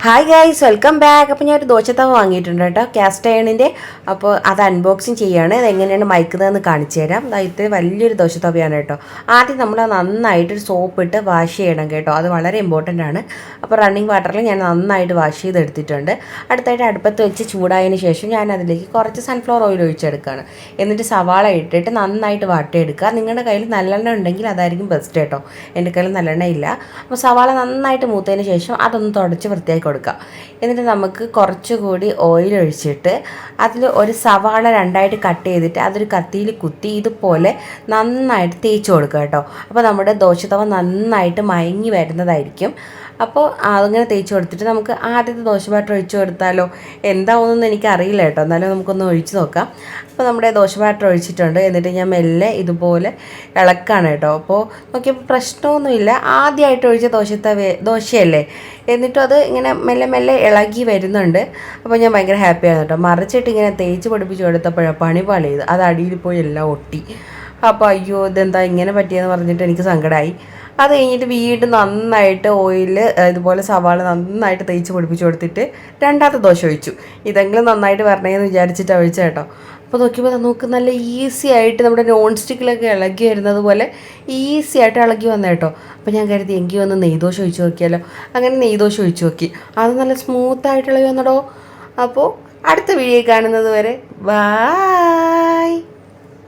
Hi guys, welcome back. അപ്പോൾ ഞാനൊരു ദോശത്തവ വാങ്ങിയിട്ടുണ്ട് കേട്ടോ, കാസ്റ്റ് അയണിൻ്റെ. അപ്പോൾ അത് അൺബോക്സിങ് ചെയ്യുകയാണ്. അതെങ്ങനെയാണ് മയക്കുന്നതെന്ന് കാണിച്ചു തരാം. ഇത് വലിയൊരു ദോശത്തവയാണ് കേട്ടോ. ആദ്യം നമ്മൾ നന്നായിട്ട് സോപ്പ് ഇട്ട് വാഷ് ചെയ്യണം കേട്ടോ, അത് വളരെ ഇമ്പോർട്ടൻ്റ് ആണ്. അപ്പോൾ റണ്ണിങ് വാട്ടറിൽ ഞാൻ നന്നായിട്ട് വാഷ് ചെയ്തെടുത്തിട്ടുണ്ട്. അടുത്തായിട്ട് അടുപ്പത്ത് വെച്ച് ചൂടായതിന് ശേഷം ഞാൻ അതിലേക്ക് കുറച്ച് സൺഫ്ലവർ ഓയിൽ ഒഴിച്ചെടുക്കുകയാണ്. എന്നിട്ട് സവാള ഇട്ടിട്ട് നന്നായിട്ട് വാട്ടിയെടുക്കുക. നിങ്ങളുടെ കയ്യിൽ നല്ലെണ്ണ ഉണ്ടെങ്കിൽ അതായിരിക്കും ബെസ്റ്റ് കേട്ടോ. എൻ്റെ കയ്യിൽ നല്ലെണ്ണ ഇല്ല. അപ്പോൾ സവാള നന്നായിട്ട് മൂത്തതിന് ശേഷം അതൊന്ന് തുടച്ച് വൃത്തിയാക്കി കൊടുക്കുക. എന്നിട്ട് നമുക്ക് കുറച്ചുകൂടി ഓയിൽ ഒഴിച്ചിട്ട് അതിൽ ഒരു സവാള രണ്ടായിട്ട് കട്ട് ചെയ്തിട്ട് അതൊരു കത്തിയിൽ കുത്തി ഇതുപോലെ നന്നായിട്ട് തേച്ച് കൊടുക്കുക കേട്ടോ. അപ്പോൾ നമ്മുടെ ദോശത്തവ നന്നായിട്ട് മയങ്ങി വരുന്നതായിരിക്കും. അപ്പോൾ അതിങ്ങനെ തേച്ച് കൊടുത്തിട്ട് നമുക്ക് ആദ്യത്തെ ദോശ ബാറ്റർ ഒഴിച്ച് കൊടുത്താലോ, എന്താവുമെന്നൊന്നും എനിക്കറിയില്ല കേട്ടോ. എന്നാലും നമുക്കൊന്ന് ഒഴിച്ച് നോക്കാം. അപ്പോൾ നമ്മുടെ ദോശ ബാറ്റർ ഒഴിച്ചിട്ടുണ്ട്. എന്നിട്ട് ഞാൻ മെല്ലെ ഇതുപോലെ ഇളക്കാണ് കേട്ടോ. അപ്പോൾ നോക്കിയപ്പോൾ പ്രശ്നമൊന്നുമില്ല. ആദ്യമായിട്ട് ഒഴിച്ച ദോശയല്ലേ, എന്നിട്ടും അത് ഇങ്ങനെ മെല്ലെ മെല്ലെ ഇളകി വരുന്നുണ്ട്. അപ്പോൾ ഞാൻ ഭയങ്കര ഹാപ്പിയാണ് കേട്ടോ. മറിച്ചിട്ട് ഇങ്ങനെ തേച്ച് പഠിപ്പിച്ച് കൊടുത്തപ്പോഴാണ് പണി പാളിയത്. അത് അടിയിൽ പോയി എല്ലാം ഒട്ടി. അപ്പോൾ അയ്യോ ഇതെന്താ ഇങ്ങനെ പറ്റിയെന്ന് പറഞ്ഞിട്ട് എനിക്ക് സങ്കടമായി. അത് കഴിഞ്ഞിട്ട് വീണ്ടും നന്നായിട്ട് ഓയിൽ ഇതുപോലെ സവാള നന്നായിട്ട് തേച്ച് പിടിപ്പിച്ച് കൊടുത്തിട്ട് രണ്ടാമത്തെ ദോശ ഒഴിച്ചു. ഇതെങ്കിലും നന്നായിട്ട് വരണേന്ന് വിചാരിച്ചിട്ട് ഒഴിച്ച കേട്ടോ. അപ്പോൾ നോക്കിയപ്പോൾ നമുക്ക് നല്ല ഈസി ആയിട്ട് നമ്മുടെ നോൺ സ്റ്റിക്കിലൊക്കെ ഇളകി വരുന്നത് പോലെ ഈസി ആയിട്ട് ഇളകി വന്ന കേട്ടോ. അപ്പോൾ ഞാൻ കരുതി എങ്കിൽ ഒന്ന് നെയ്ദോശ ഒഴിച്ച് നോക്കിയാലോ. അങ്ങനെ നെയ്ദോശ ഒഴിച്ച് നോക്കി, അത് നല്ല സ്മൂത്തായിട്ട് ഇളകി വന്നടോ. അപ്പോൾ അടുത്ത വീഡിയോ കാണുന്നത് വരെ ബായ്.